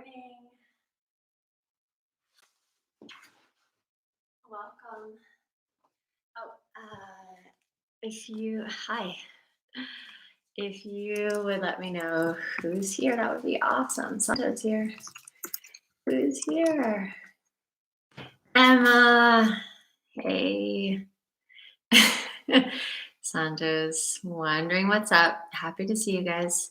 morning. Welcome. Oh, hi. If you would let me know who's here, that would be awesome. Santa's here. Who's here? Emma. Hey. Santa's wondering what's up. Happy to see you guys.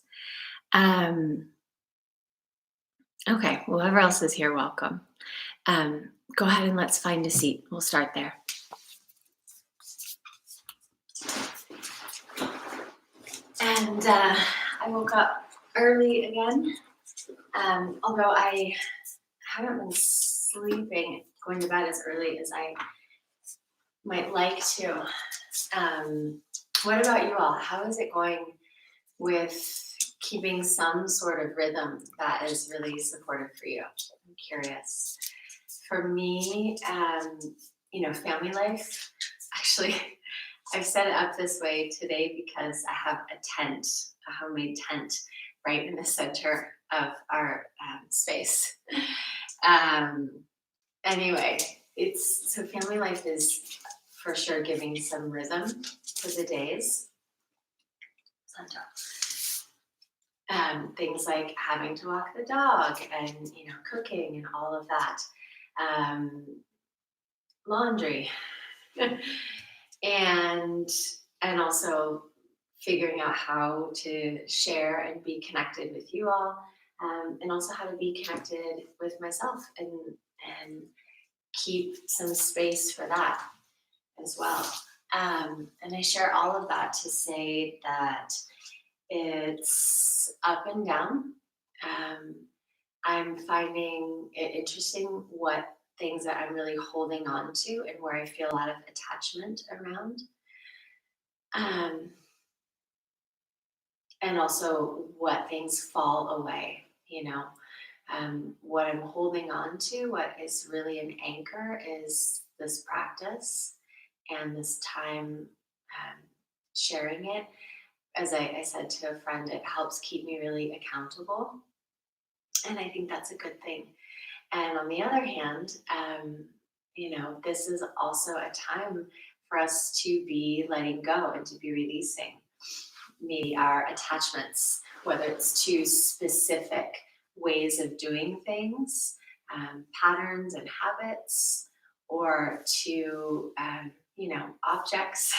Okay, whoever else is here, welcome. Go ahead and let's find a seat. We'll start there. And I woke up early again, although I haven't been going to bed as early as I might like to. What about you all? How is it going with keeping some sort of rhythm that is really supportive for you? I'm curious. For me, family life, actually, I've set it up this way today because I have a homemade tent right in the center of our space. Anyway, so family life is for sure giving some rhythm to the days. Things like having to walk the dog and cooking and all of that, laundry, and also figuring out how to share and be connected with you all, and also how to be connected with myself and keep some space for that as well. And I share all of that to say that it's up and down. I'm finding it interesting what things that I'm really holding on to and where I feel a lot of attachment around. And also what things fall away, what I'm holding on to, what is really an anchor is this practice and this time sharing it. As I said to a friend, it helps keep me really accountable. And I think that's a good thing. And on the other hand, this is also a time for us to be letting go and to be releasing maybe our attachments, whether it's to specific ways of doing things, patterns and habits, or to objects.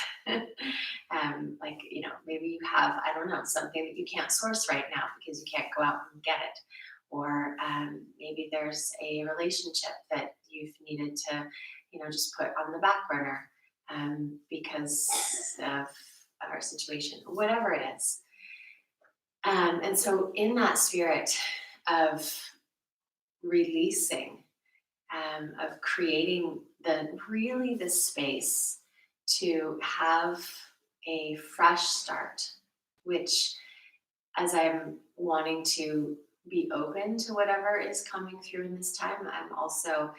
Maybe you have, I don't know, something that you can't source right now because you can't go out and get it. Or maybe there's a relationship that you've needed to, just put on the back burner because of our situation, whatever it is. And so in that spirit of releasing, of creating the space to have a fresh start, which as I'm wanting to be open to whatever is coming through in this time, I'm also,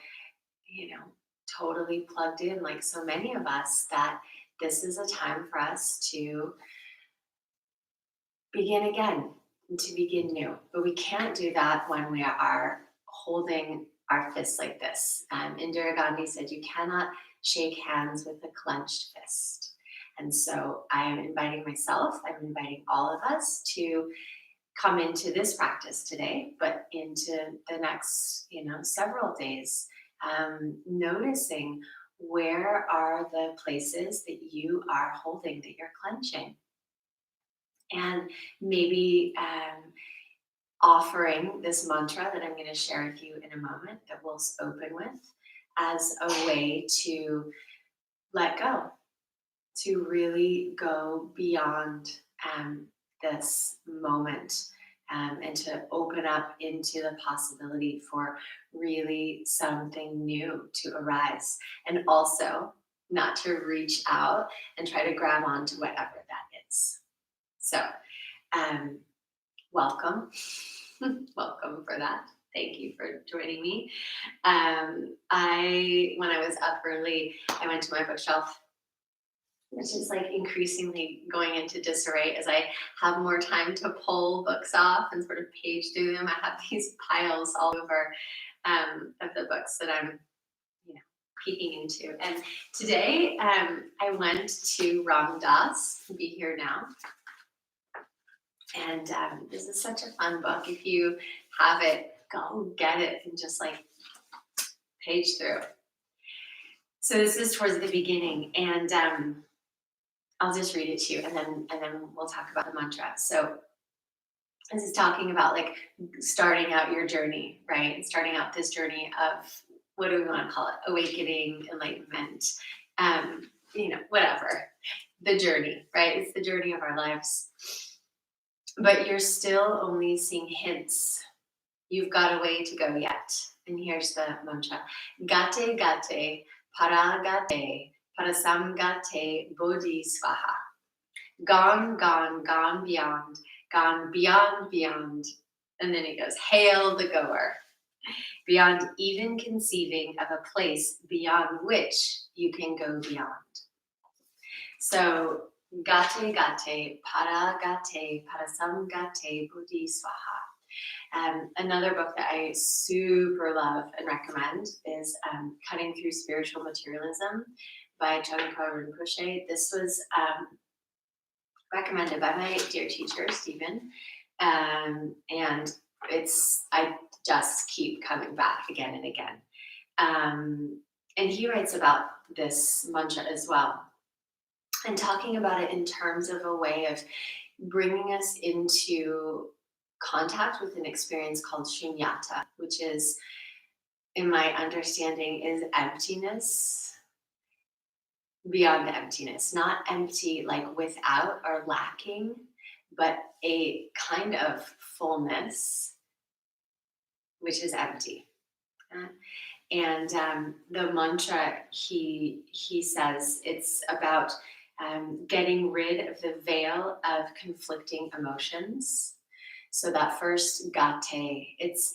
totally plugged in, like so many of us, that this is a time for us to begin again, to begin new. But we can't do that when we are holding our fists like this. Indira Gandhi said, you cannot shake hands with a clenched fist. And so I'm inviting myself, I'm inviting all of us to come into this practice today, but into the next, several days, noticing where are the places that you are holding, that you're clenching. And maybe offering this mantra that I'm going to share with you in a moment that we'll open with as a way to let go, to really go beyond this moment and to open up into the possibility for really something new to arise, and also not to reach out and try to grab onto whatever that is. So welcome. Welcome for that. Thank you for joining me. When I was up early, I went to my bookshelf which is like increasingly going into disarray as I have more time to pull books off and sort of page through them. I have these piles all over of the books that I'm, you know, peeking into. And today I went to Ram Dass, Be Here Now. And this is such a fun book. If you have it, go get it and just like page through. So this is towards the beginning, and I'll just read it to you, and then we'll talk about the mantra. So this is talking about like starting out your journey, right? And starting out this journey of, what do we want to call it? Awakening, enlightenment, whatever. The journey, right? It's the journey of our lives. But you're still only seeing hints. You've got a way to go yet. And here's the mantra. Gate gate, paragate, parasamgate, bodhi swaha. Gone, gone, gone beyond, gone beyond, beyond. And then it goes, hail the goer. Beyond even conceiving of a place beyond which you can go beyond. So, gate gate, paragate, parasamgate, bodhi swaha. Another book that I super love and recommend is Cutting Through Spiritual Materialism by Trungpa Rinpoche. This was recommended by my dear teacher, Stephen. And I just keep coming back again and again. And he writes about this mantra as well, and talking about it in terms of a way of bringing us into contact with an experience called shunyata, which is, in my understanding, is emptiness beyond emptiness. Not empty like without or lacking, but a kind of fullness, which is empty. And the mantra, he says, it's about getting rid of the veil of conflicting emotions. So that first gate, it's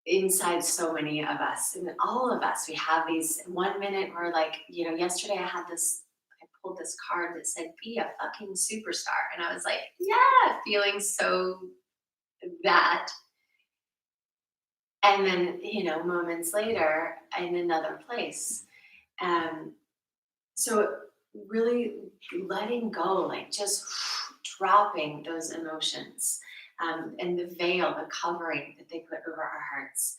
inside so many of us, and all of us. We have these 1 minute we're like, yesterday I pulled this card that said, be a fucking superstar. And I was like, yeah, feeling so that. And then, moments later, in another place. So really letting go, like just dropping those emotions, and the veil, the covering that they put over our hearts.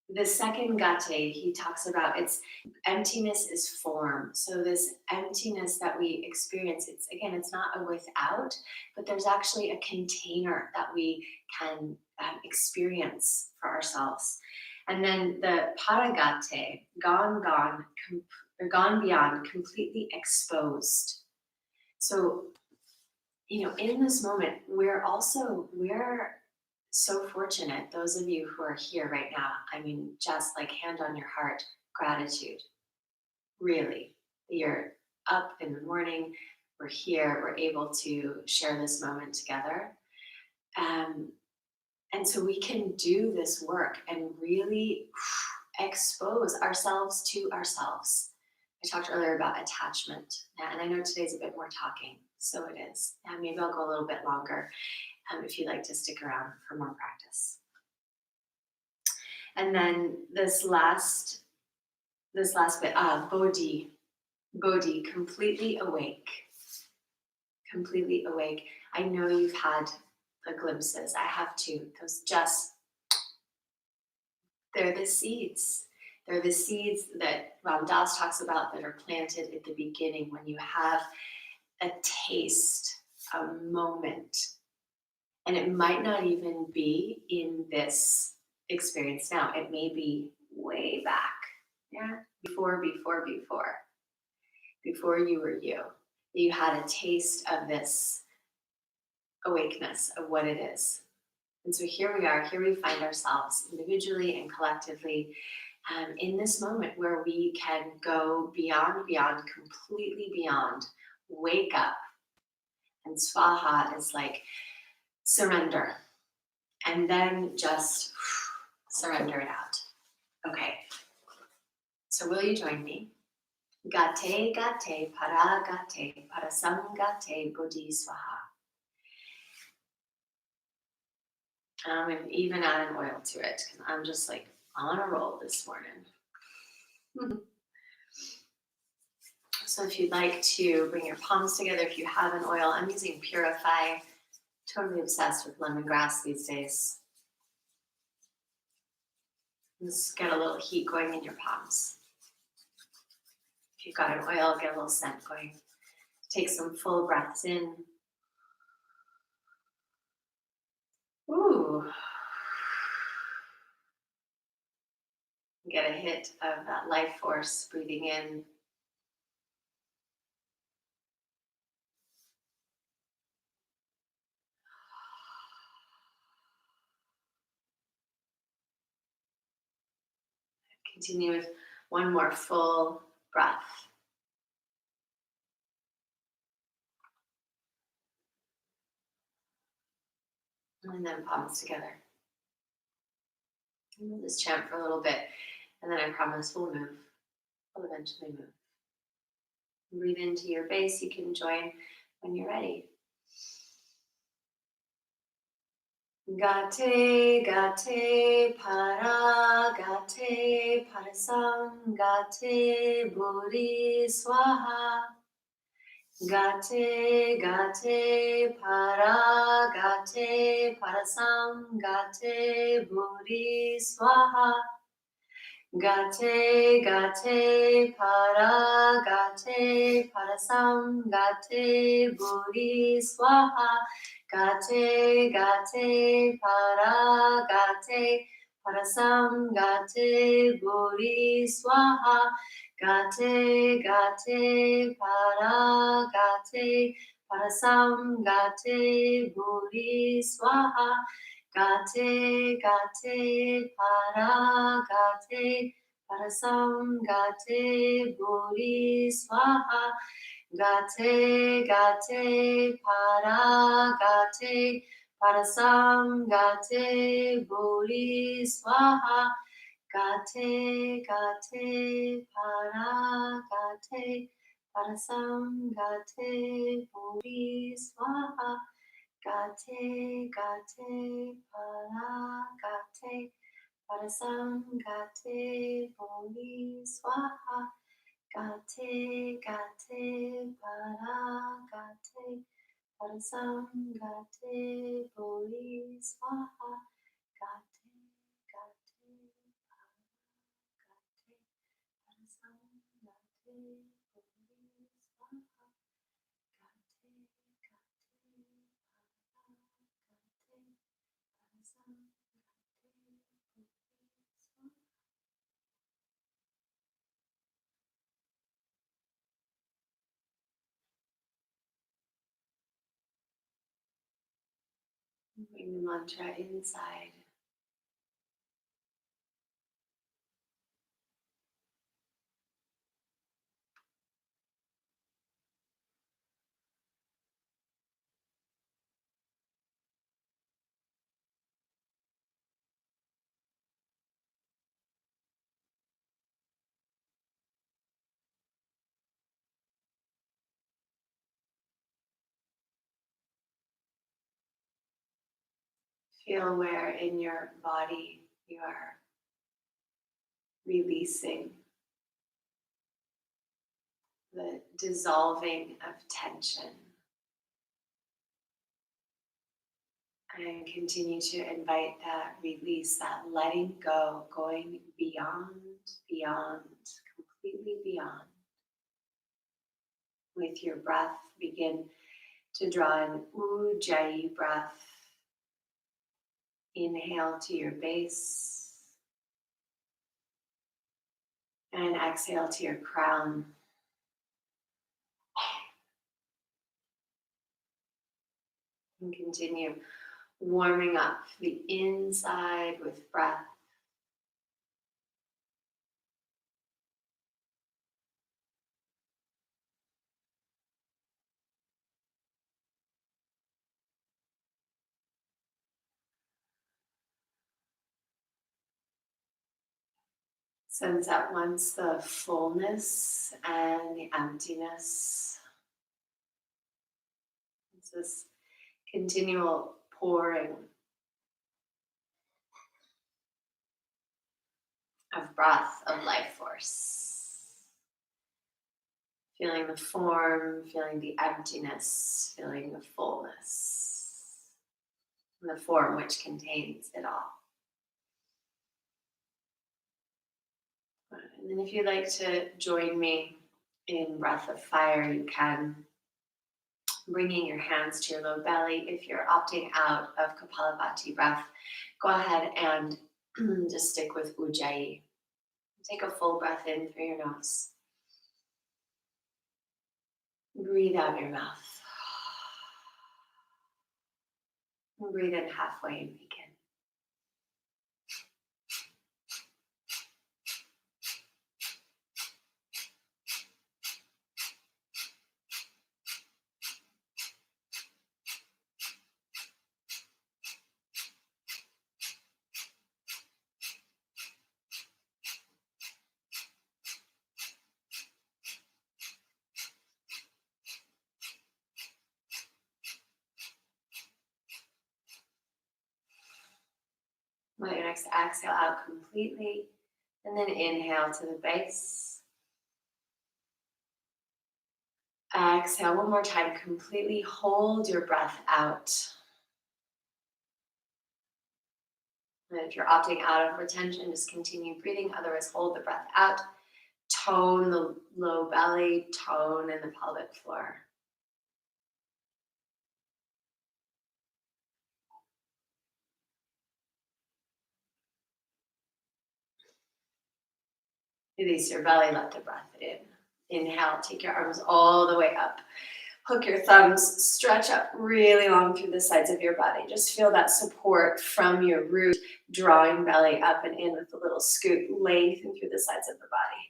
The second gate, he talks about, it's emptiness is form. So this emptiness that we experience, it's not a without, but there's actually a container that we can experience for ourselves. And then the paragate, gone beyond, completely exposed. So, in this moment, we're so fortunate, those of you who are here right now. I mean, just like hand on your heart, gratitude. Really, you're up in the morning, we're here, we're able to share this moment together. And so we can do this work and really expose ourselves to ourselves. I talked earlier about attachment, and I know today's a bit more talking, so it is. And maybe I'll go a little bit longer if you'd like to stick around for more practice. And then this last bit, bodhi, completely awake. Completely awake. I know you've had the glimpses. I have too. They're the seeds. They're the seeds that Ram Dass talks about that are planted at the beginning when you have a taste, a moment. And it might not even be in this experience now. It may be way back. Yeah. Before you were you. You had a taste of this awakeness of what it is. And so here we are, here we find ourselves individually and collectively in this moment where we can go beyond, completely beyond, wake up. And swaha is like surrender. And then just surrender it out. Okay. So will you join me? Gate, gate, para gate, parasam gate, bodhi swaha. I'm going to even add an oil to it because I'm just like on a roll this morning. So if you'd like to bring your palms together, if you have an oil, I'm using Purify. Totally obsessed with lemongrass these days. Just get a little heat going in your palms. If you've got an oil, get a little scent going. Take some full breaths in. Ooh. Get a hit of that life force breathing in. Continue with one more full breath. And then palms together. And we'll just chant for a little bit. And then I promise we'll move. We'll eventually move. Breathe into your base. You can join when you're ready. Gate, gate, para, gate, parasam, gate, bodhi, swaha. Gate, gate, para, gate, parasam, gate, bodhi, swaha. Gate, gate, para, gate, parasam, gate, bodhi, swaha. Gate, gate, para, gate, parasam, gate, bodhi, swaha. Gate, gate, para, gate, parasam, gate, bodhi, swaha. Gate, gate, para, gate, parasam, gate, bodhi, swaha. Gate, gate, para, gate, parasam, gate, bodhi, swaha. Gate, gate, para, gate, parasam, gate, bodhi, swaha. Gate, gate, para, gate, parasam, gate, bodhi, swaha. Gate, gate, para, gate, parasam, gate, bodhi, swaha. Gate, gate, para, gate, parasam, gate, bodhi, swaha. Gate, gate, bring the mantra inside. Feel where in your body you are releasing the dissolving of tension. And continue to invite that release, that letting go, going beyond, beyond, completely beyond. With your breath, begin to draw an Ujjayi breath. Inhale to your base and exhale to your crown. And continue warming up the inside with breath. Sense at once the fullness and the emptiness. It's this continual pouring of breath, of life force. Feeling the form, feeling the emptiness, feeling the fullness, and the form which contains it all. And then if you'd like to join me in breath of fire, you can. Bringing your hands to your low belly. If you're opting out of Kapalabhati breath, go ahead and just stick with Ujjayi. Take a full breath in through your nose. Breathe out your mouth. And breathe in halfway and begin. Let your next exhale out completely, and then inhale to the base. Exhale one more time, completely hold your breath out. And if you're opting out of retention, just continue breathing, otherwise hold the breath out. Tone the low belly, tone in the pelvic floor. Release your belly, let the breath in. Inhale, take your arms all the way up. Hook your thumbs, stretch up really long through the sides of your body. Just feel that support from your root, drawing belly up and in with a little scoot, lengthen through the sides of the body.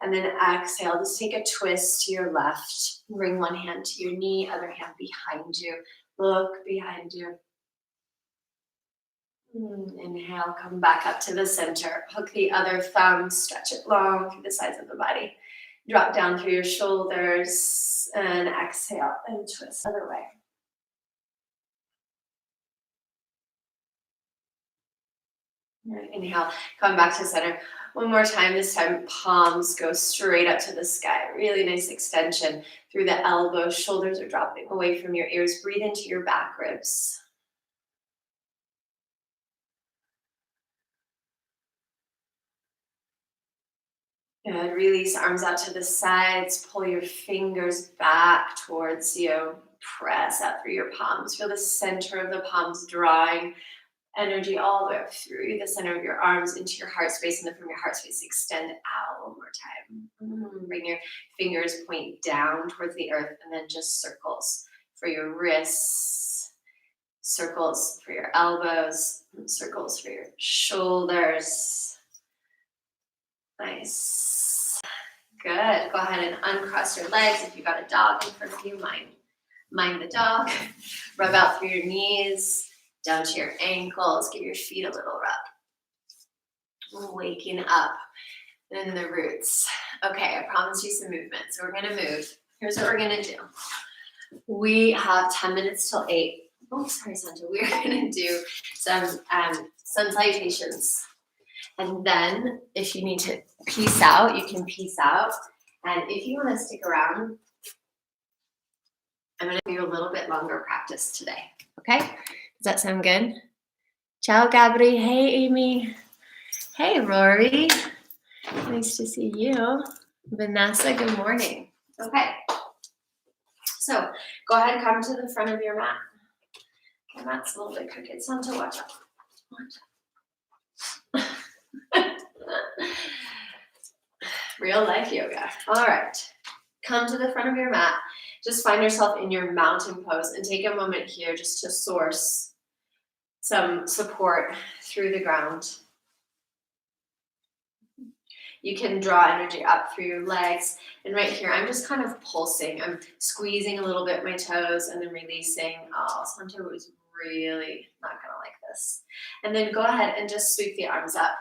And then exhale, just take a twist to your left. Bring one hand to your knee, other hand behind you. Look behind you. Inhale, come back up to the center. Hook the other thumb, stretch it long through the sides of the body. Drop down through your shoulders and exhale and twist other way. Inhale, come back to center. One more time, this time palms go straight up to the sky. Really nice extension through the elbows. Shoulders are dropping away from your ears. Breathe into your back ribs. Good. Release arms out to the sides. Pull your fingers back towards you. Press out through your palms. Feel the center of the palms drawing energy all the way up through the center of your arms into your heart space, and then from your heart space, extend out one more time. Bring your fingers point down towards the earth, and then just circles for your wrists, circles for your elbows, circles for your shoulders. Nice. Good. Go ahead and uncross your legs. If you've got a dog in front of you, mind the dog. Rub out through your knees, down to your ankles. Give your feet a little rub. Waking up in the roots. Okay, I promised you some movement. So we're going to move. Here's what we're going to do. We have 10 minutes till 8. Oh, sorry, Santa. We're going to do some sun salutations. And then if you need to peace out, you can peace out. And if you want to stick around, I'm going to do a little bit longer practice today. Okay? Does that sound good? Ciao, Gabri. Hey, Amy. Hey, Rory. Nice to see you. Vanessa, good morning. Okay. So go ahead and come to the front of your mat. My mat's a little bit crooked. Santa, watch out. Real life yoga. All right. Come to the front of your mat. Just find yourself in your mountain pose and take a moment here just to source some support through the ground. You can draw energy up through your legs. And right here, I'm just kind of pulsing. I'm squeezing a little bit my toes and then releasing. Oh, Santa was really not going to like this. And then go ahead and just sweep the arms up.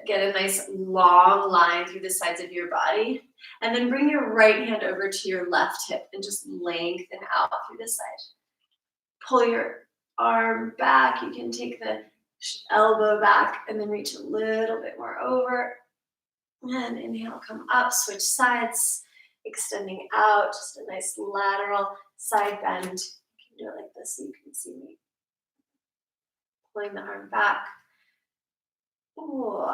Get a nice long line through the sides of your body. And then bring your right hand over to your left hip and just lengthen out through the side. Pull your arm back. You can take the elbow back and then reach a little bit more over. And inhale, come up, switch sides, extending out, just a nice lateral side bend. You can do it like this so you can see me. Pulling the arm back. Ooh,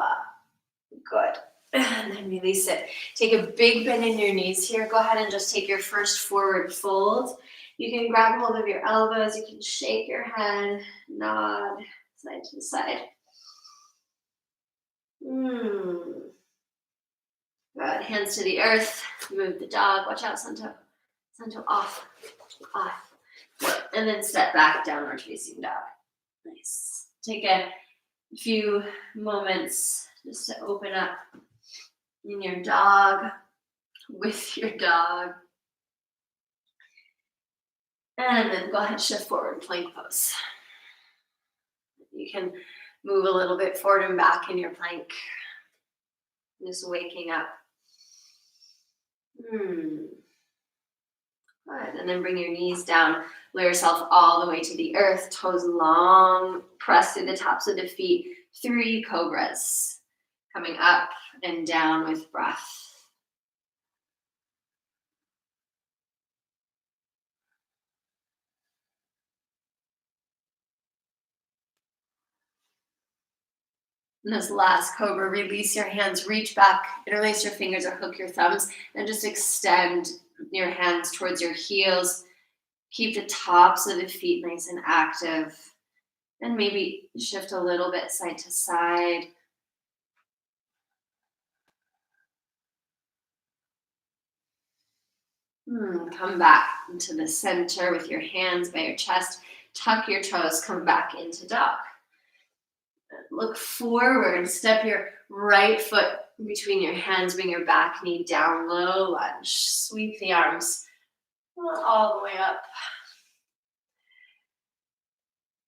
good. And then release it. Take a big bend in your knees here. Go ahead and just take your first forward fold. You can grab hold of your elbows. You can shake your head, nod side to side. Good. Hands to the earth. Move the dog. Watch out, Santo. Santo, off. Off. Good. And then step back, downward facing dog. Nice. Take a few moments just to open up in your dog, with your dog. And then go ahead, shift forward, plank pose. You can move a little bit forward and back in your plank. Just waking up. Good. And then bring your knees down. Lower yourself all the way to the earth. Toes long. Press through the tops of the feet. 3 cobras. Coming up and down with breath. And this last cobra, release your hands, reach back, interlace your fingers or hook your thumbs, and just extend your hands towards your heels. Keep the tops of the feet nice and active. And maybe shift a little bit side to side. Come back into the center with your hands by your chest. Tuck your toes, come back into dog. Look forward, step your right foot between your hands, bring your back knee down, low lunge. Sweep the arms all the way up.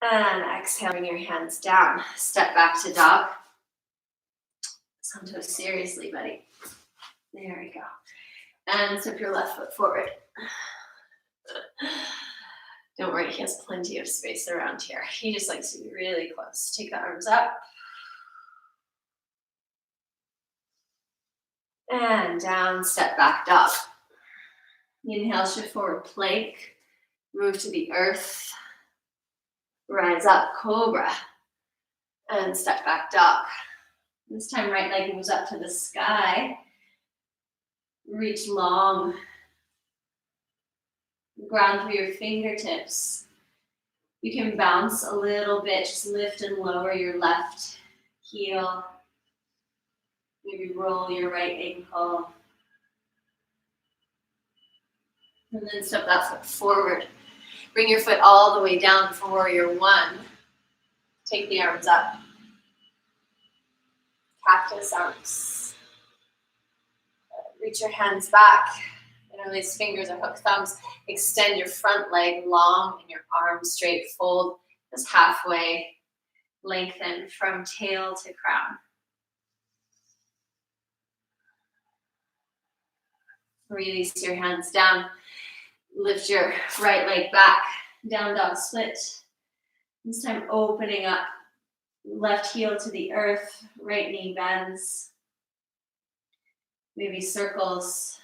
And exhale, bring your hands down. Step back to dog. Santo, seriously, buddy. There we go. And step your left foot forward. Don't worry, he has plenty of space around here. He just likes to be really close. Take the arms up. And down, step back dog. Inhale, shift forward, plank. Move to the earth. Rise up, cobra. And step back dog. This time, right leg moves up to the sky. Reach long. Ground through your fingertips. You can bounce a little bit. Just lift and lower your left heel. Maybe roll your right ankle. And then step that foot forward. Bring your foot all the way down for warrior 1. Take the arms up. Cactus arms. Reach your hands back. Interlace fingers or hook thumbs. Extend your front leg long and your arms straight. Fold just halfway. Lengthen from tail to crown. Release your hands down. Lift your right leg back. Down dog split. This time opening up. Left heel to the earth. Right knee bends. Maybe circles.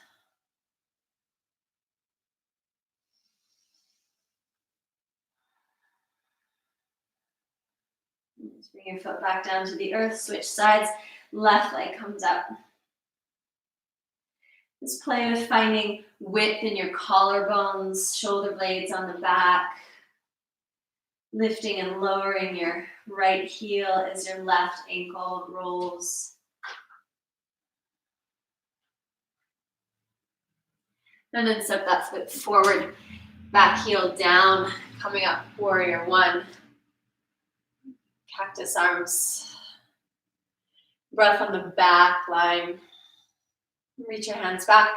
Just bring your foot back down to the earth. Switch sides. Left leg comes up. Just play with finding width in your collarbones, shoulder blades on the back. Lifting and lowering your right heel as your left ankle rolls. And then step that foot forward, back heel down, coming up, warrior 1. Cactus arms. Breath on the back line. Reach your hands back,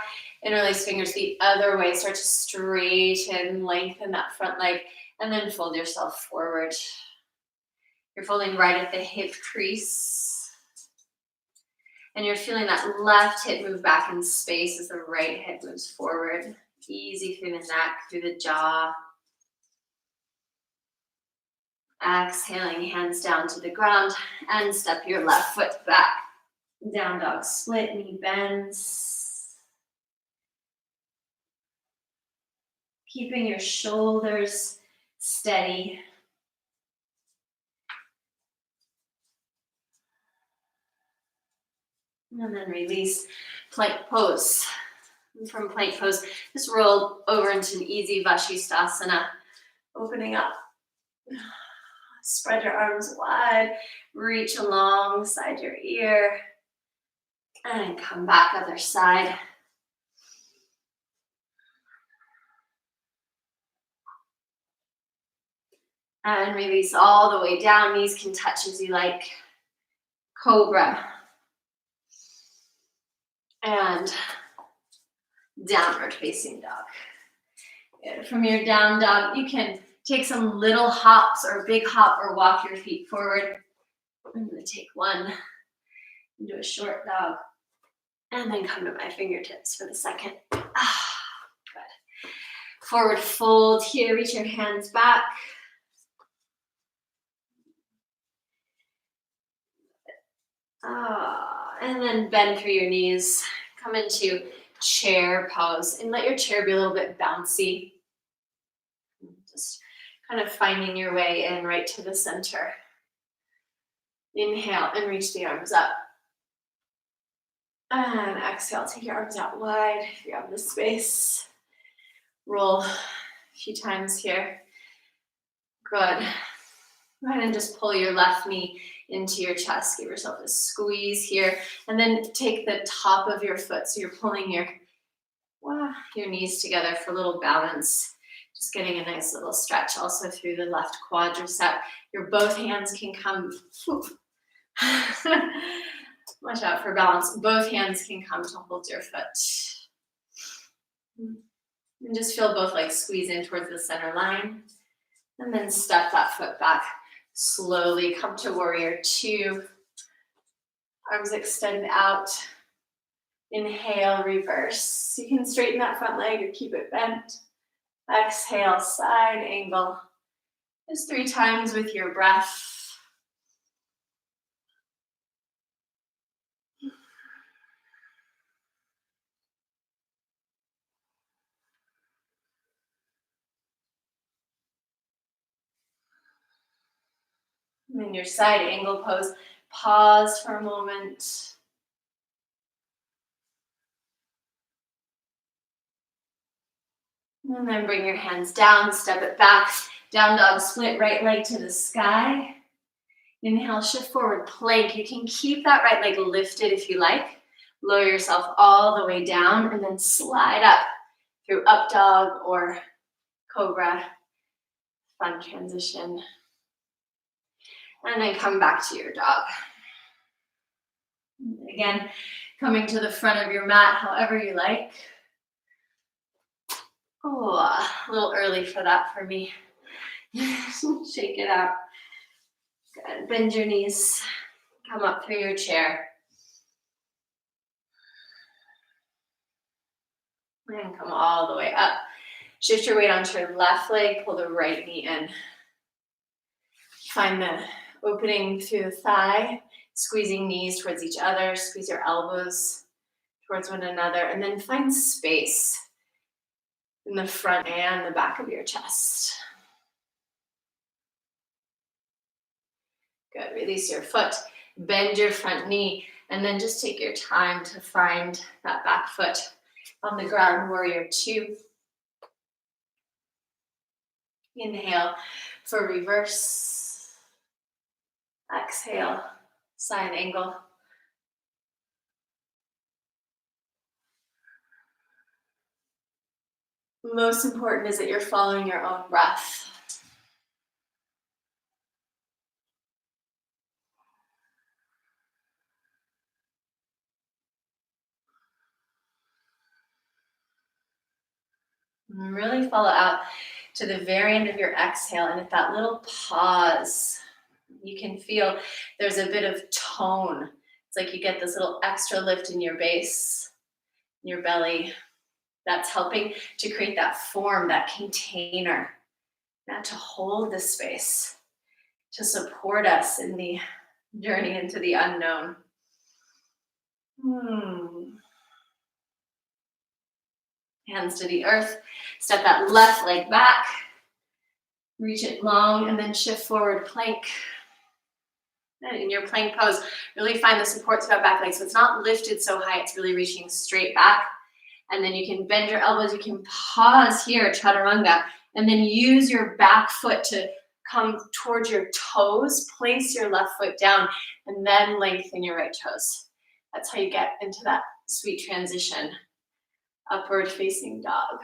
interlace fingers the other way, start to straighten, lengthen that front leg, and then fold yourself forward. You're folding right at the hip crease. And you're feeling that left hip move back in space as the right hip moves forward. Easy through the neck, through the jaw. Exhaling, hands down to the ground, and step your left foot back. Down dog split, knee bends. Keeping your shoulders steady. And then release, plank pose. And from plank pose, just roll over into an easy Vashisthasana, opening up. Spread your arms wide, reach alongside your ear, and come back other side. And release all the way down, knees can touch as you like. Cobra. And downward facing dog. Good. From your down dog, you can take some little hops or big hop or walk your feet forward. I'm going to take one and do a short dog. And then come to my fingertips for the second. Good. Forward fold here, reach your hands back. And then bend through your knees. Come into chair pose and let your chair be a little bit bouncy. Just kind of finding your way in right to the center. Inhale and reach the arms up. And exhale, take your arms out wide if you have the space. Roll a few times here. Good. Go ahead and just pull your left knee into your chest. Give yourself a squeeze here. And then take the top of your foot. So you're pulling your knees together for a little balance. Just getting a nice little stretch also through the left quadricep. Your both hands can come. Watch out for balance. Both hands can come to hold your foot. And just feel both like squeeze in towards the center line. And then step that foot back. Slowly come to warrior two. Arms extend out. Inhale, reverse. You can straighten that front leg or keep it bent. Exhale, side angle. Just 3 times with your breath. And then your side angle pose. Pause for a moment. And then bring your hands down, step it back. Down dog split, right leg to the sky. Inhale, shift forward, plank. You can keep that right leg lifted if you like. Lower yourself all the way down and then slide up through up dog or cobra. Fun transition. And then come back to your dog. Again, coming to the front of your mat however you like. Oh, a little early for that for me. Shake it out. Good. Bend your knees. Come up through your chair. And come all the way up. Shift your weight onto your left leg. Pull the right knee in. Find the opening through the thigh. Squeezing knees towards each other. Squeeze your elbows towards one another. And then find space in the front and the back of your chest. Good. Release your foot. Bend your front knee. And then just take your time to find that back foot on the ground. Warrior two. Inhale for reverse. Exhale, side angle. Most important is that you're following your own breath. And really follow out to the very end of your exhale, and at that little pause, you can feel there's a bit of tone. It's like you get this little extra lift in your base, in your belly. That's helping to create that form, that container, not to hold the space, to support us in the journey into the unknown. Hands to the earth. Step that left leg back. Reach it long and then shift forward, plank. And in your plank pose, really find the support to that back leg. So it's not lifted so high, it's really reaching straight back. And then you can bend your elbows. You can pause here, chaturanga, and then use your back foot to come towards your toes. Place your left foot down and then lengthen your right toes. That's how you get into that sweet transition. Upward facing dog.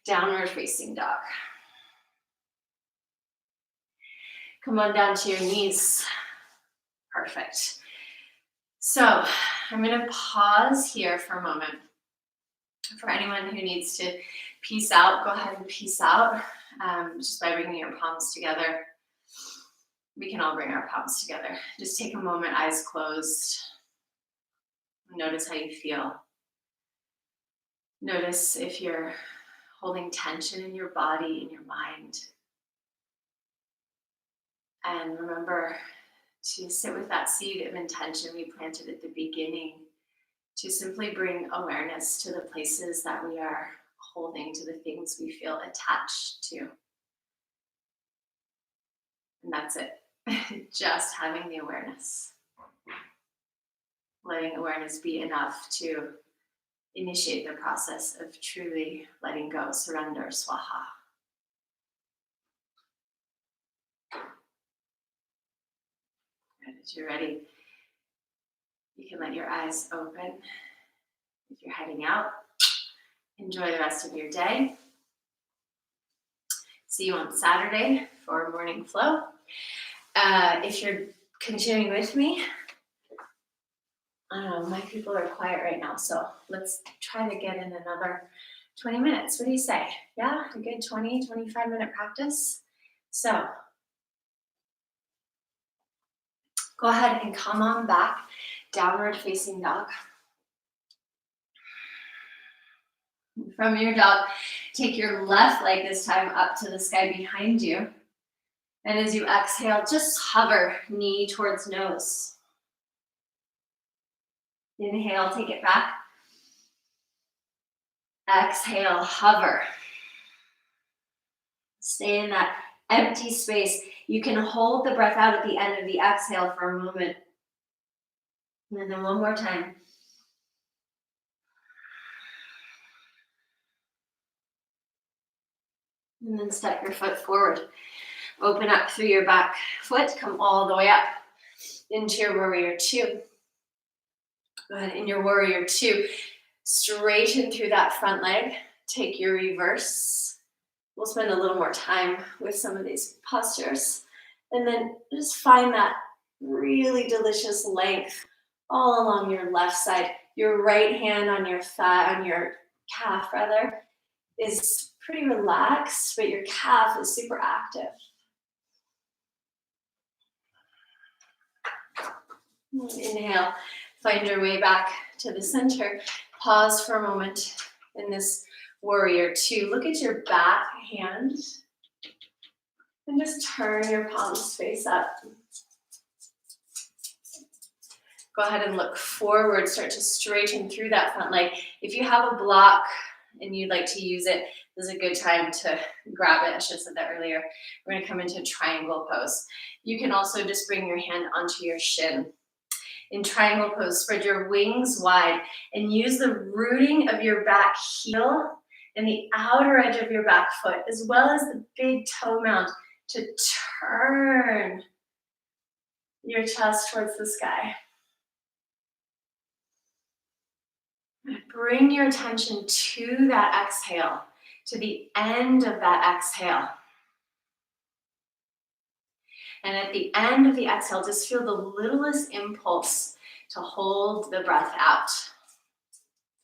Downward facing dog. Come on down to your knees. Perfect. So I'm going to pause here for a moment. For anyone who needs to peace out, go ahead and peace out just by bringing your palms together. We can all bring our palms together. Just take a moment, eyes closed. Notice how you feel. Notice if you're holding tension in your body, in your mind. And remember to sit with that seed of intention we planted at the beginning, to simply bring awareness to the places that we are holding, to the things we feel attached to. And that's it. Just having the awareness. Letting awareness be enough to initiate the process of truly letting go, surrender, swaha. And as you're ready, you can let your eyes open. If you're heading out, enjoy the rest of your day. See you on Saturday for morning flow. If you're continuing with me, I don't know, my people are quiet right now, so let's try to get in another 20 minutes. What do you say? Yeah, a good 20, 25-minute practice? So go ahead and come on back, downward facing dog. From your dog, take your left leg this time up to the sky behind you. And as you exhale, just hover, knee towards nose. Inhale, take it back. Exhale, hover. Stay in that empty space. You can hold the breath out at the end of the exhale for a moment. And then one more time. And then step your foot forward. Open up through your back foot. Come all the way up into your warrior two. Go ahead, in your warrior two, straighten through that front leg. Take your reverse. We'll spend a little more time with some of these postures. And then just find that really delicious length all along your left side. Your right hand on your thigh, on your calf rather, is pretty relaxed, but your calf is super active. Inhale, find your way back to the center. Pause for a moment in this warrior two. Look at your back hand and just turn your palms face up. Go ahead and look forward. Start to straighten through that front leg. If you have a block and you'd like to use it, this is a good time to grab it. I should have said that earlier. We're going to come into triangle pose. You can also just bring your hand onto your shin. In triangle pose, spread your wings wide and use the rooting of your back heel and the outer edge of your back foot, as well as the big toe mound, to turn your chest towards the sky. Bring your attention to that exhale, to the end of that exhale. And at the end of the exhale, just feel the littlest impulse to hold the breath out.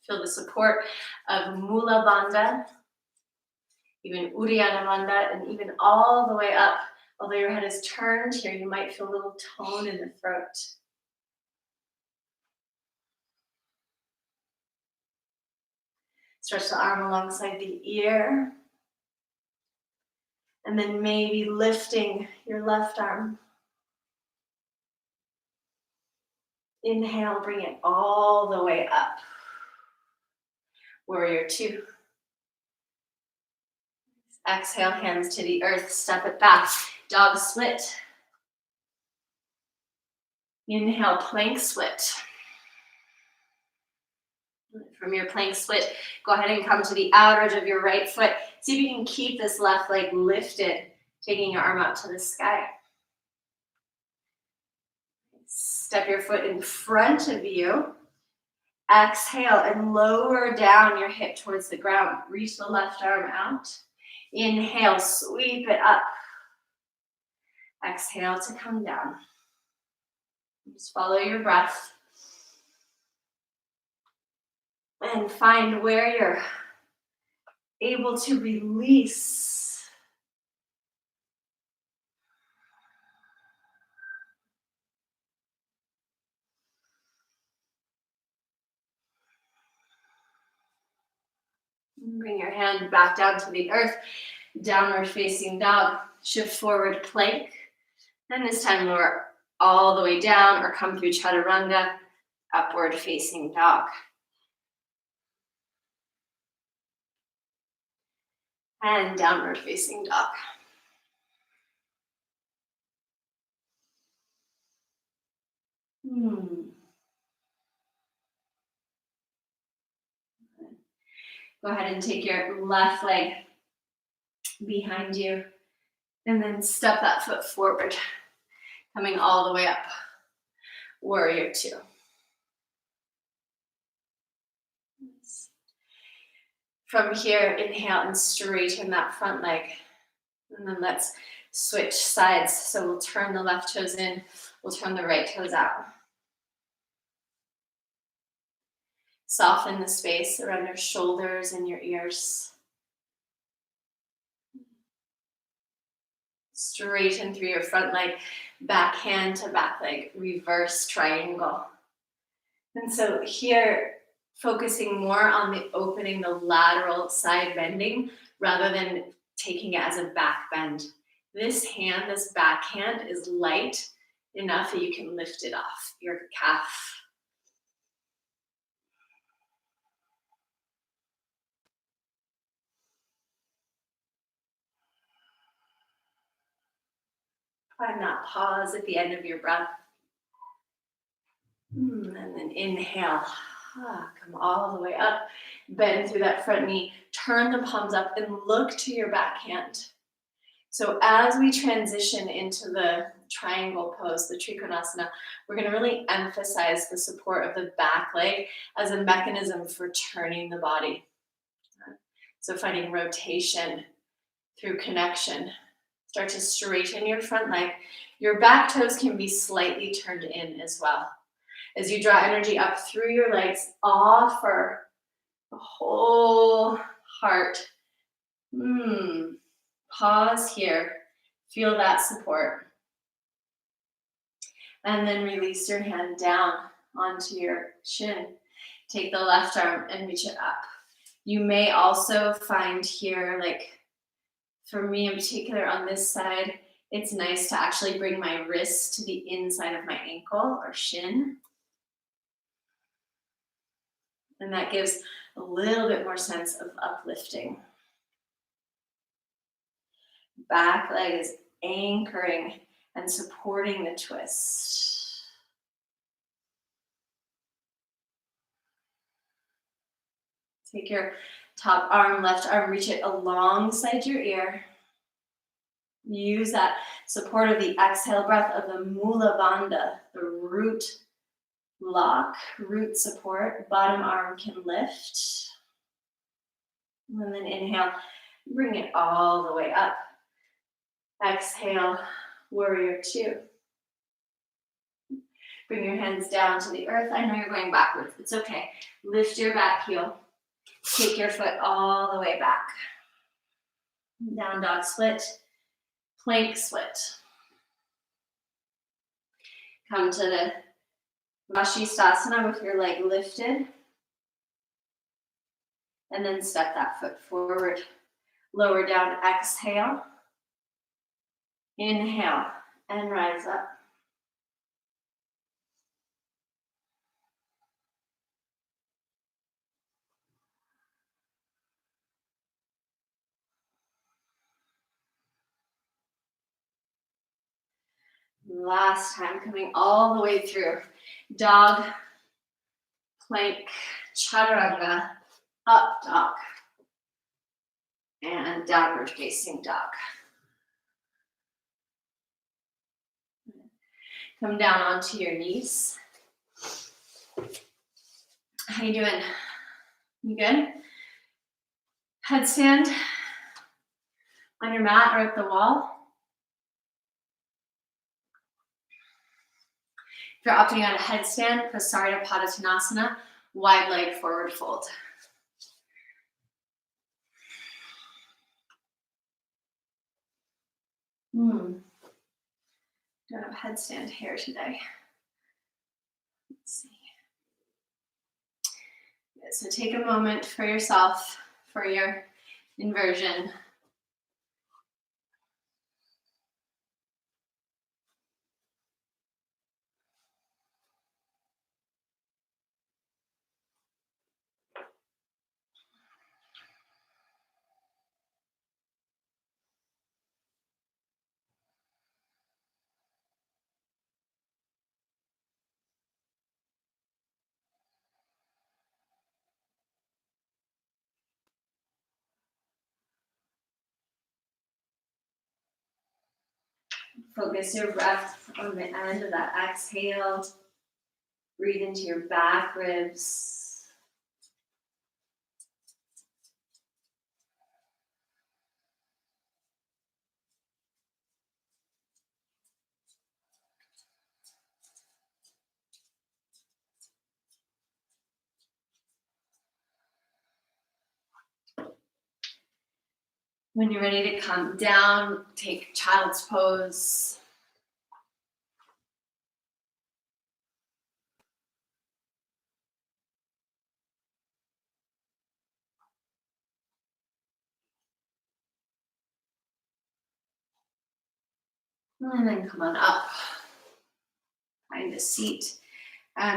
Feel the support of Mula Bandha, even Uddiyana Bandha, and even all the way up Although your head is turned here, you might feel a little tone in the throat. Stretch the arm alongside the ear. And then maybe lifting your left arm. Inhale, bring it all the way up. Warrior two. Exhale, hands to the earth, step it back. Dog split. Inhale, plank split. From your plank split, go ahead and come to the outer edge of your right foot. See if you can keep this left leg lifted, taking your arm out to the sky. Step your foot in front of you. Exhale and lower down your hip towards the ground. Reach the left arm out. Inhale, sweep it up. Exhale to come down. Just follow your breath. And find where you're able to release. Bring your hand back down to the earth. Downward facing dog. Shift forward plank. And this time lower all the way down or come through chaturanga. Upward facing dog. And downward facing dog. Go ahead and take your left leg behind you and then step that foot forward, coming all the way up. Warrior two. From here, inhale and straighten that front leg. And then let's switch sides. So we'll turn the left toes in, we'll turn the right toes out. Soften the space around your shoulders and your ears. Straighten through your front leg, back hand to back leg, reverse triangle. And so here, focusing more on the opening, the lateral side bending, rather than taking it as a back bend. This hand, this back hand is light enough that you can lift it off your calf. Find that pause at the end of your breath. And then inhale. Come all the way up. Bend through that front knee. Turn the palms up and look to your back hand. So as we transition into the triangle pose, the Trikonasana, we're going to really emphasize the support of the back leg as a mechanism for turning the body. So finding rotation through connection. Start to straighten your front leg. Your back toes can be slightly turned in as well. As you draw energy up through your legs, offer the whole heart. Pause here. Feel that support. And then release your hand down onto your shin. Take the left arm and reach it up. You may also find here, like for me in particular on this side, it's nice to actually bring my wrist to the inside of my ankle or shin. And that gives a little bit more sense of uplifting. Back leg is anchoring and supporting the twist. Take your top arm, left arm, reach it alongside your ear. Use that support of the exhale breath of the Mula Bandha, the root lock, root support. Bottom arm can lift. And then inhale, bring it all the way up. Exhale, warrior two. Bring your hands down to the earth. I know you're going backwards. It's okay. Lift your back heel. Take your foot all the way back. Down dog split. plank split. Come to the Vashisthasana with your leg lifted. And then step that foot forward. Lower down, exhale. Inhale and rise up. Last time, coming all the way through. Dog, plank, chaturanga, up dog, and downward facing dog. Come down onto your knees. How you doing? You good? Headstand on your mat or at the wall. If you're opting out a headstand, Prasarita Padottanasana, wide leg forward fold. Don't have headstand hair today. Let's see. Good, so take a moment for yourself for your inversion. Focus your breath on the end of that exhale. Breathe into your back ribs. When you're ready to come down, take child's pose. And then come on up. Find a seat.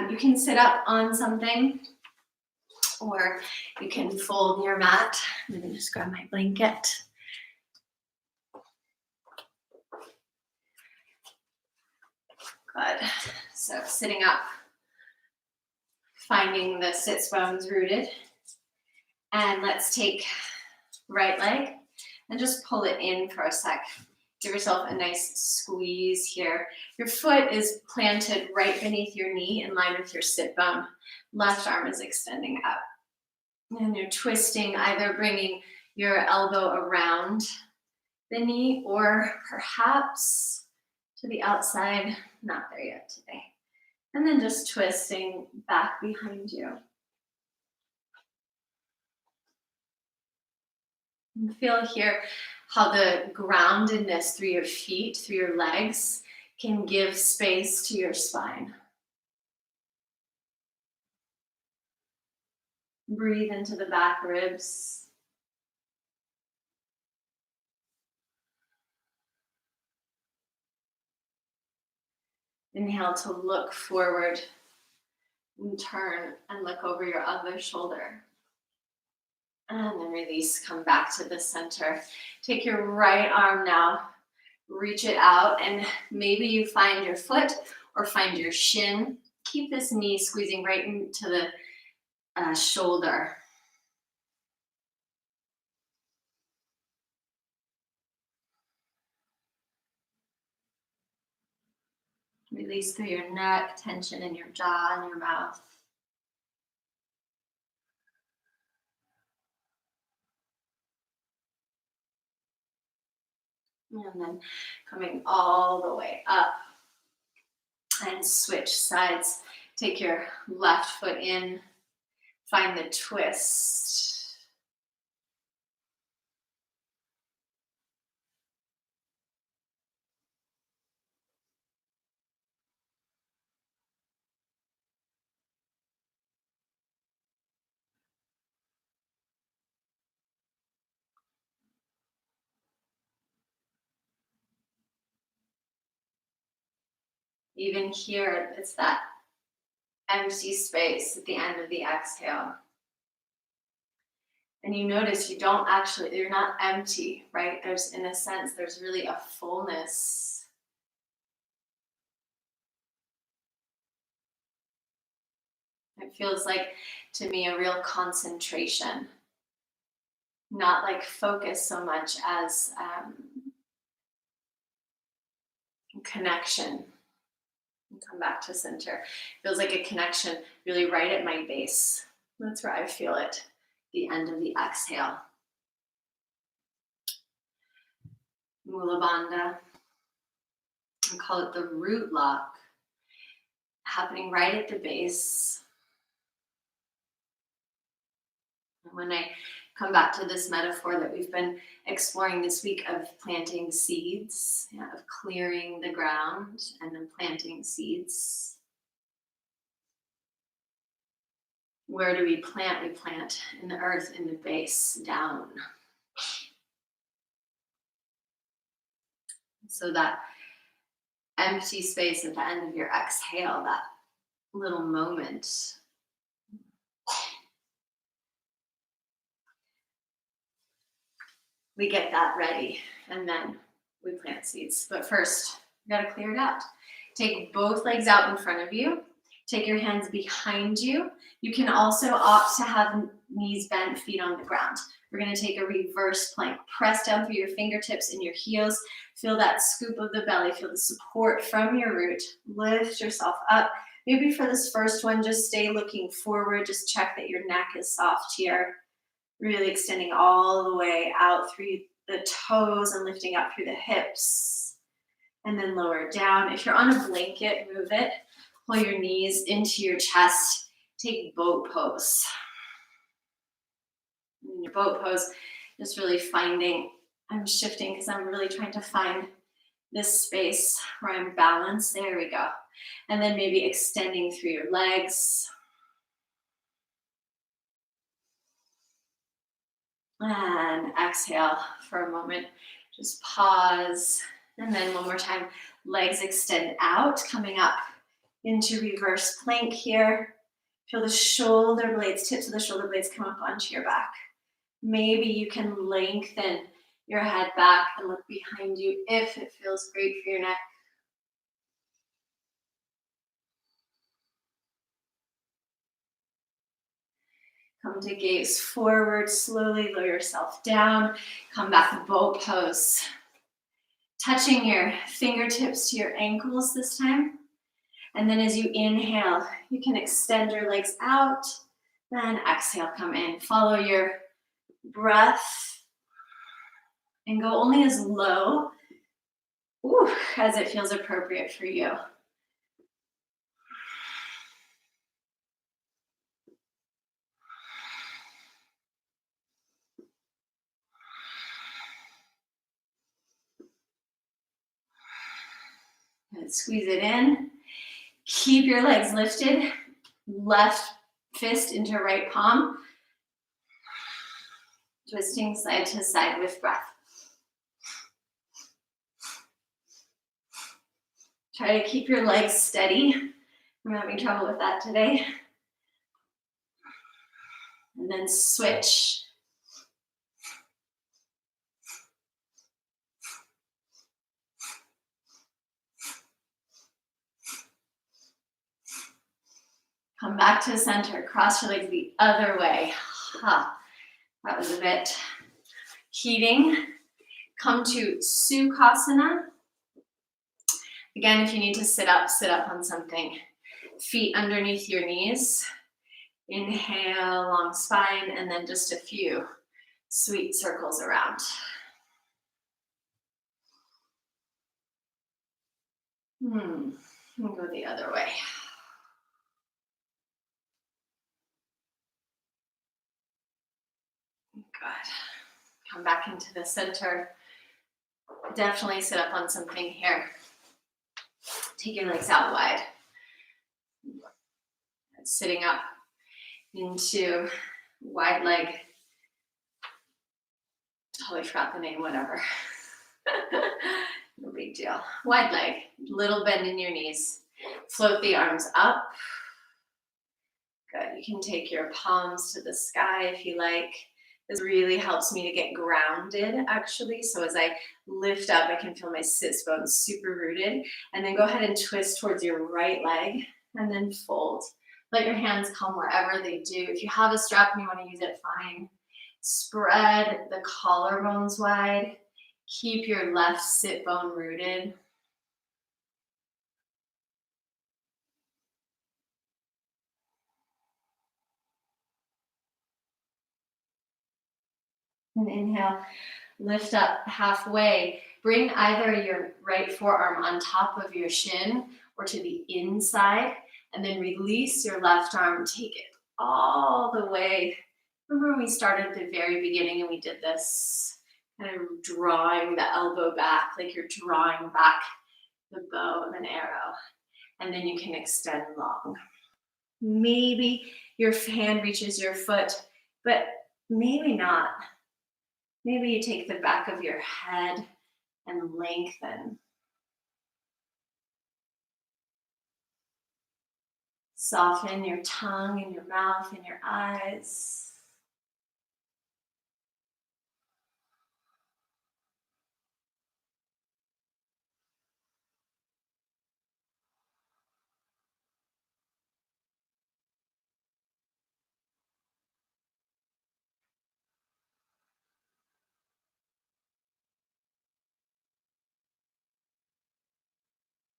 You can sit up on something, or you can fold your mat. I'm gonna just grab my blanket. Good. So sitting up, finding the sits bones rooted. And let's take right leg and just pull it in for a sec. Give yourself a nice squeeze here. Your foot is planted right beneath your knee in line with your sit bone. Left arm is extending up. And you're twisting, either bringing your elbow around the knee or perhaps to the outside. Not there yet today. And then just twisting back behind you. And feel here how the groundedness through your feet, through your legs, can give space to your spine. Breathe into the back ribs. Inhale to look forward and turn and look over your other shoulder. And then release, come back to the center. Take your right arm now, reach it out, and maybe you find your foot or find your shin. Keep this knee squeezing right into the shoulder. Release through your neck, tension in your jaw and your mouth. And then coming all the way up and switch sides. Take your left foot in, find the twist. Even here, it's that empty space at the end of the exhale. And you notice you don't actually, you're not empty, right? There's, in a sense, there's really a fullness. It feels like, to me, a real concentration. Not like focus so much as connection. Come back to center. Feels like a connection really right at my base. That's where I feel it. The end of the exhale. Mula bandha. I call it the root lock. Happening right at the base. And when I come back to this metaphor that we've been exploring this week of planting seeds, of clearing the ground and then planting seeds. Where do we plant? We plant in the earth, in the base, down. So that empty space at the end of your exhale, that little moment. We get that ready, and then we plant seeds. But first, you gotta clear it out. Take both legs out in front of you. Take your hands behind you. You can also opt to have knees bent, feet on the ground. We're gonna take a reverse plank. Press down through your fingertips and your heels. Feel that scoop of the belly. Feel the support from your root. Lift yourself up. Maybe for this first one, just stay looking forward. Just check that your neck is soft here. Really extending all the way out through the toes and lifting up through the hips. And then lower down. If you're on a blanket, move it. Pull your knees into your chest. Take boat pose. In your boat pose, just really finding, I'm shifting because I'm really trying to find this space where I'm balanced. There we go. And then maybe extending through your legs. And exhale for a moment. Just pause. And then one more time, legs extend out, coming up into reverse plank here. Feel the shoulder blades, tips of the shoulder blades come up onto your back. Maybe you can lengthen your head back and look behind you if it feels great for your neck. Come to gaze forward, slowly lower yourself down. Come back to boat pose. Touching your fingertips to your ankles this time. And then as you inhale, you can extend your legs out. Then exhale, come in. Follow your breath. And go only as low as it feels appropriate for you. And squeeze it in. Keep your legs lifted. Left fist into right palm. Twisting side to side with breath. Try to keep your legs steady. I'm having trouble with that today. And then switch. Come back to center. Cross your legs the other way. That was a bit heating. Come to Sukhasana. Again, if you need to sit up on something. Feet underneath your knees. Inhale, long spine, and then just a few sweet circles around. We'll go the other way. Good. Come back into the center. Definitely sit up on something here. Take your legs out wide. Sitting up into wide leg. Totally forgot the name, whatever. No big deal. Wide leg, little bend in your knees. Float the arms up. Good. You can take your palms to the sky if you like. This really helps me to get grounded, actually. So as I lift up, I can feel my sits bones super rooted. And then go ahead and twist towards your right leg and then fold. Let your hands come wherever they do. If you have a strap and you want to use it, fine. Spread the collarbones wide. Keep your left sit bone rooted. And inhale, lift up halfway. Bring either your right forearm on top of your shin or to the inside, and then release your left arm. Take it all the way. Remember when we started at the very beginning and we did this, kind of drawing the elbow back, like you're drawing back the bow of an arrow. And then you can extend long. Maybe your hand reaches your foot, but maybe not. Maybe you take the back of your head and lengthen. Soften your tongue and your mouth and your eyes.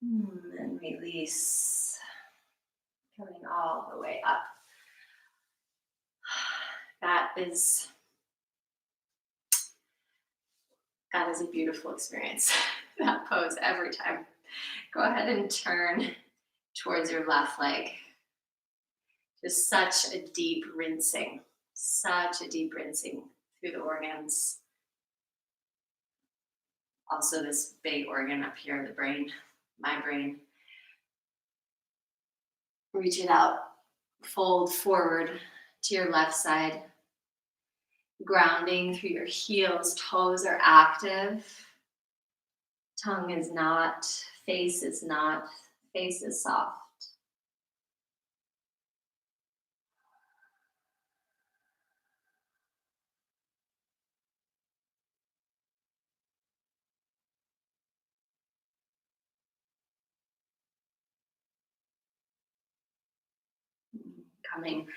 And release. Coming all the way up. That is a beautiful experience. That pose every time. Go ahead and turn towards your left leg. Just such a deep rinsing through the organs. Also this big organ up here, the brain, my brain. Reach it out, fold forward to your left side. Grounding through your heels, toes are active. Tongue is not, face is not, face is soft. Coming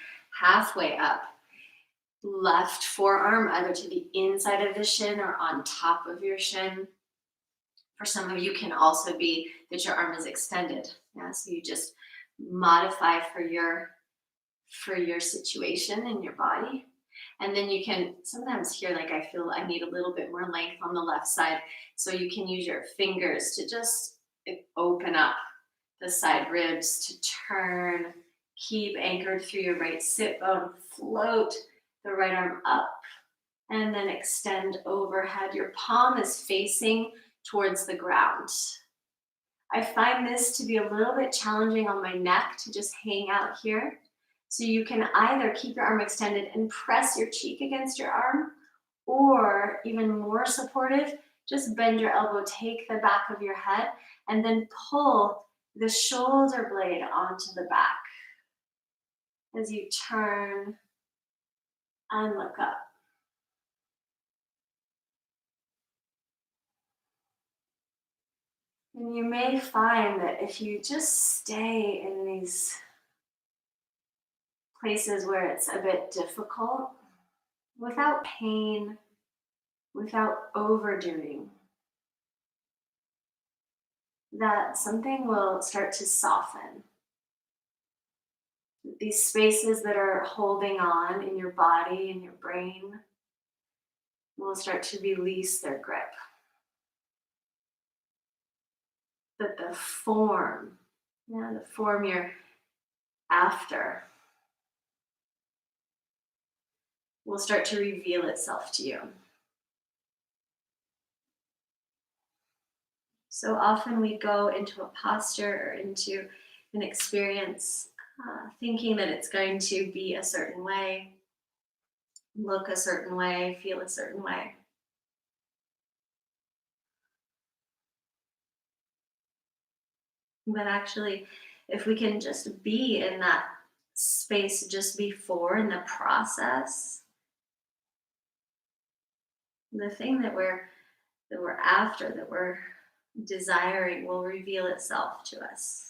halfway up. Left forearm either to the inside of the shin or on top of your shin. For some of you, can also be that your arm is extended. Yeah, so you just modify for your situation in your body. And then you can sometimes hear, like, I feel I need a little bit more length on the left side. So you can use your fingers to just open up the side ribs, to turn, keep anchored through your right sit bone, float the right arm up, and then extend overhead. Your palm is facing towards the ground. I find this to be a little bit challenging on my neck to just hang out here. So you can either keep your arm extended and press your cheek against your arm, or even more supportive, just bend your elbow, take the back of your head, and then pull the shoulder blade onto the back as you turn and look up. And you may find that if you just stay in these places where it's a bit difficult, without pain, without overdoing, that something will start to soften. These spaces that are holding on in your body and your brain will start to release their grip. That the form you're after will start to reveal itself to you. So often we go into a posture or into an experience thinking that it's going to be a certain way, look a certain way, feel a certain way. But actually, if we can just be in that space just before in the process, the thing that we're after, that we're desiring, will reveal itself to us.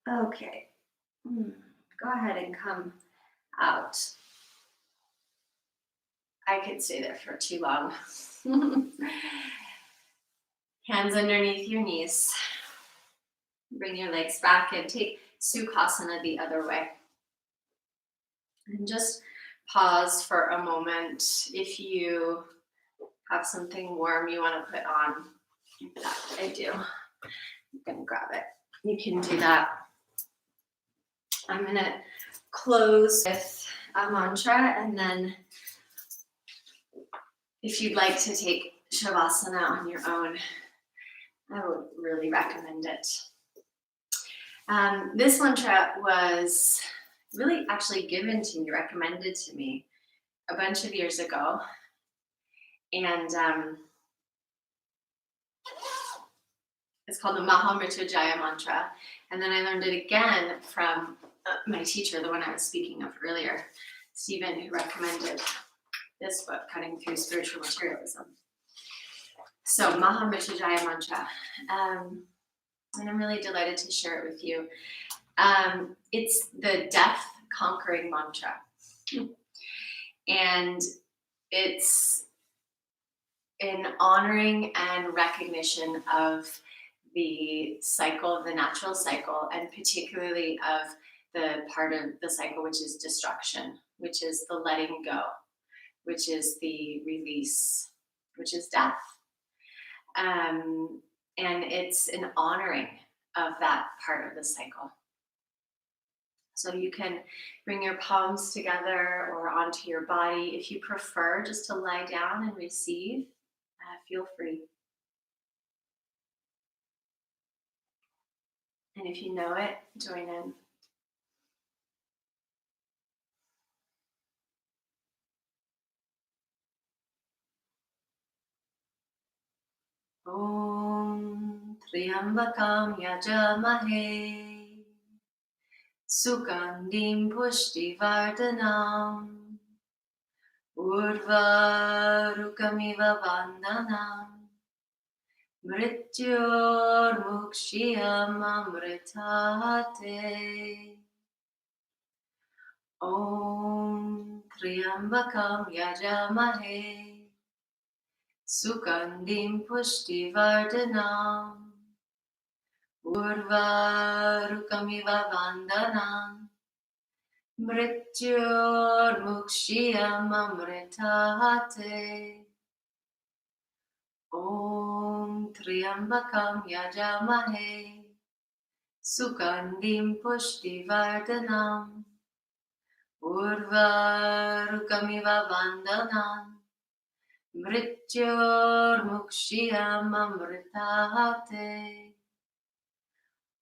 Okay. Go ahead and come out. I could stay there for too long. Hands underneath your knees. Bring your legs back and take Sukhasana the other way. And just pause for a moment. If you have something warm you want to put on, in fact, I do. I'm going to grab it. You can do that. I'm going to close with a mantra, and then if you'd like to take Shavasana on your own, I would really recommend it. This mantra was really actually given to me, recommended to me a bunch of years ago. And it's called the Mytree mantra. And then I learned it again from my teacher, the one I was speaking of earlier, Stephen, who recommended this book, Cutting Through Spiritual Materialism. So Mytree mantra. And I'm really delighted to share it with you. It's the death conquering mantra. And it's an honoring and recognition of the cycle, of the natural cycle, and particularly of the part of the cycle which is destruction, which is the letting go, which is the release, which is death. And it's an honoring of that part of the cycle. So you can bring your palms together or onto your body. If you prefer just to lie down and receive, feel free. And if you know it, join in. Om Triambakam Yajamahe Sugandhim Pushtivardhanam Urvarukamiva Vandhanam Mrityor Mukshiyam Amritate. Om Triambakam Yajamahe Sugandhim Pushtivardhanam Urvarukamiva Vandhanam Mrityor Mukshiyam Amritate. Om Triambakam Yajamahe Sugandhim Pushtivardhanam Urvarukamiva Vandhanam Mrityor Mukshiyam Amritate.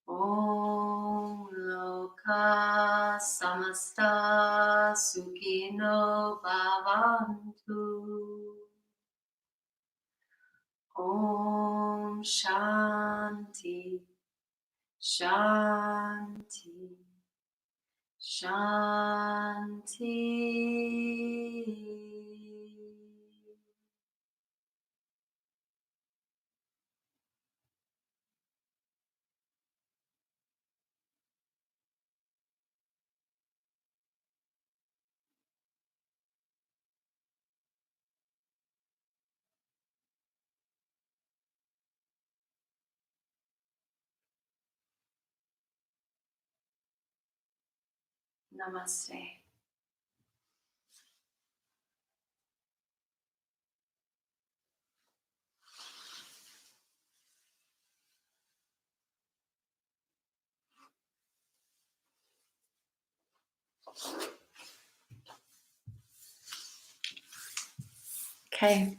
Om Loka Samasta Sukhino Bhavantu. Om Shanti, Shanti, Shanti. Namaste. Okay.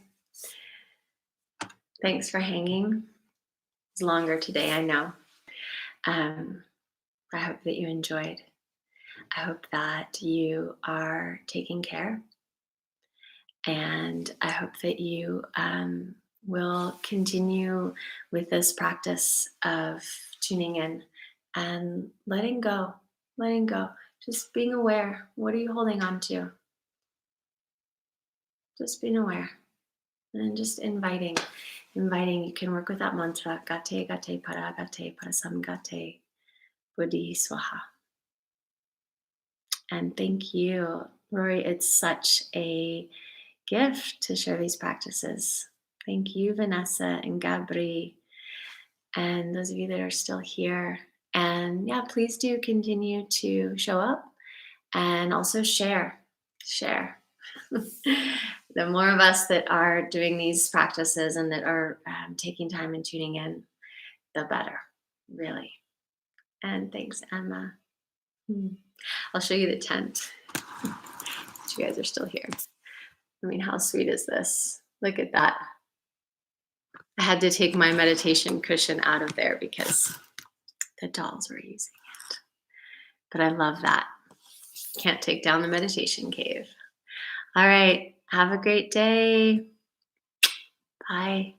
Thanks for hanging. It's longer today, I know. I hope that you enjoyed. I hope that you are taking care And I hope that you will continue with this practice of tuning in and letting go, just being aware. What are you holding on to? Just being aware and just inviting. You can work with that mantra, gate, gate, para, gate, parasam, gate, buddhi, swaha. And thank you, Rory. It's such a gift to share these practices. Thank you, Vanessa and Gabri, and those of you that are still here. And yeah, please do continue to show up and also share. Share. The more of us that are doing these practices and that are taking time and tuning in, the better, really. And thanks, Emma. I'll show you the tent. You guys are still here. I mean, how sweet is this? Look at that. I had to take my meditation cushion out of there because the dolls were using it. But I love that. Can't take down the meditation cave. All right. Have a great day. Bye.